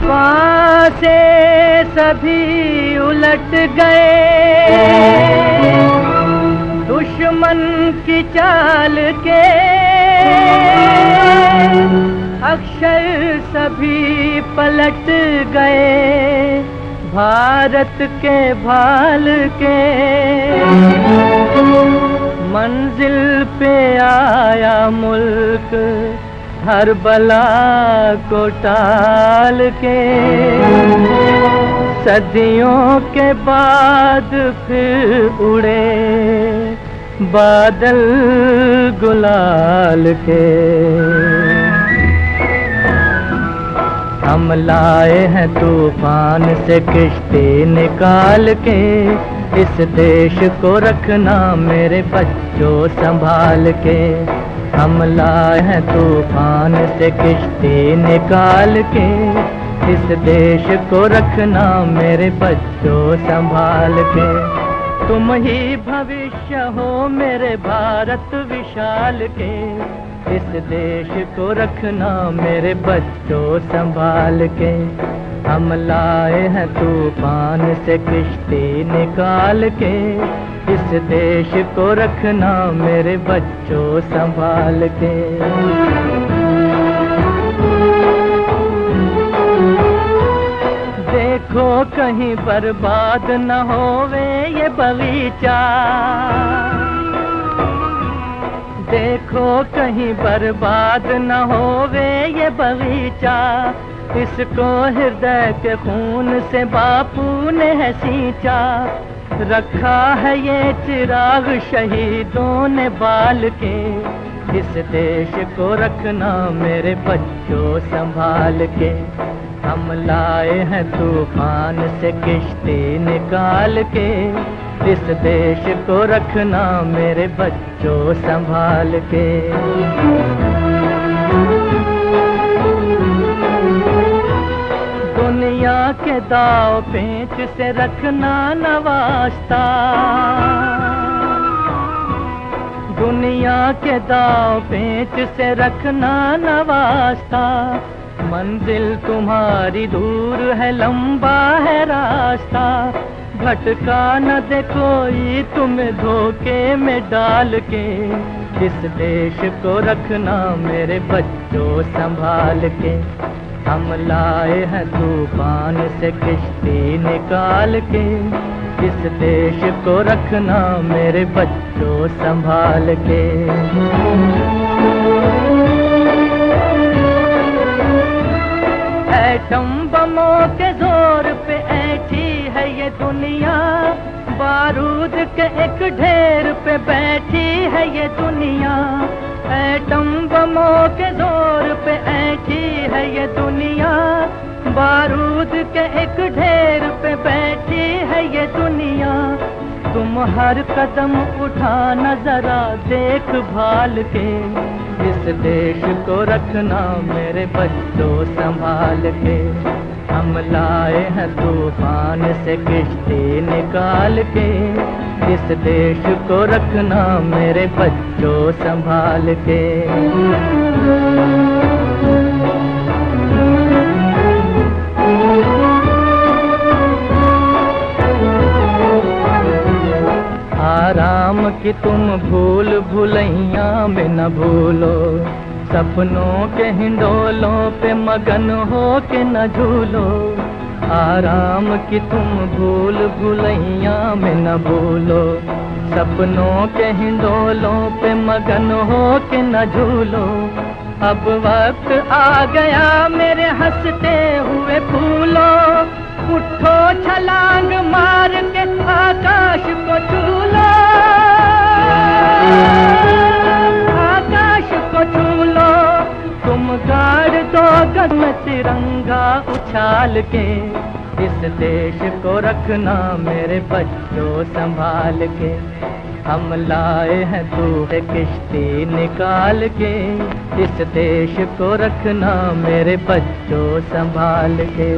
पासे सभी उलट गए, दुश्मन की चाल के अक्षर सभी पलट गए, भारत के भाल के। मंजिल पे आया मुल्क हर बला को टाल के, सदियों के बाद फिर उड़े बादल गुलाल के। हम लाए हैं तूफान से किश्ती निकाल के, इस देश को रखना मेरे बच्चों संभाल के। हम लाए हैं तूफान से किश्ती निकाल के, इस देश को रखना मेरे बच्चों संभाल के। तुम ही भविष्य हो मेरे भारत विशाल के, इस देश को रखना मेरे बच्चों संभाल के। हम लाए हैं तूफान से किश्ती निकाल के, इस देश को रखना मेरे बच्चों संभाल के। देखो कहीं बर्बाद न होवे ये बगीचा, देखो कहीं बर्बाद न होवे ये बगीचा, इसको हृदय के खून से बापू ने है सींचा। रखा है ये चिराग शहीदों ने बाल के, इस देश को रखना मेरे बच्चों संभाल के। हम लाए हैं तूफान से किश्ती निकाल के, इस देश को रखना मेरे बच्चों संभाल के। दुनिया के दाव पेंच से रखना न वास्ता, दुनिया के दाव पेंच से रखना न वास्ता। मंजिल तुम्हारी दूर है, लंबा है रास्ता, भटका न दे कोई तुम्हें धोखे में डाल के। इस देश को रखना मेरे बच्चों संभाल के। हम लाए हैं तूफान से किश्ती निकाल के, इस देश को रखना मेरे बच्चों संभाल के। एटम बमों के जोर पे ऐठी है ये दुनिया, बारूद के एक ढेर पे बैठी है ये दुनिया। एटम बमों के जोर पे ऐठी है ये दुनिया, बारूद के एक ढेर पे बैठी है ये दुनिया। तुम हर कदम उठाना जरा देख भाल के, इस देश को रखना मेरे बच्चों संभाल के। हम लाए हैं तूफान से किश्ती निकाल के, इस देश को रखना मेरे बच्चों संभाल के। आराम की तुम भूल भुलैया में न भूलो, सपनों के हिंडोलों पे मगन हो के न झूलो। आराम की तुम भूल भुलैया में न भूलो, सपनों के हिंडोलों पे मगन हो के न झूलो। अब वक्त आ गया मेरे हंसते हुए फूलों, उठो छलांग मार के आकाश को छू लो, आकाश को छू लो। तुम गाड़ दो गगन में तिरंगा उछाल के, इस देश को रखना मेरे बच्चों संभाल के। हम लाए हैं तूफे किश्ती निकाल के, इस देश को रखना मेरे बच्चों संभाल के।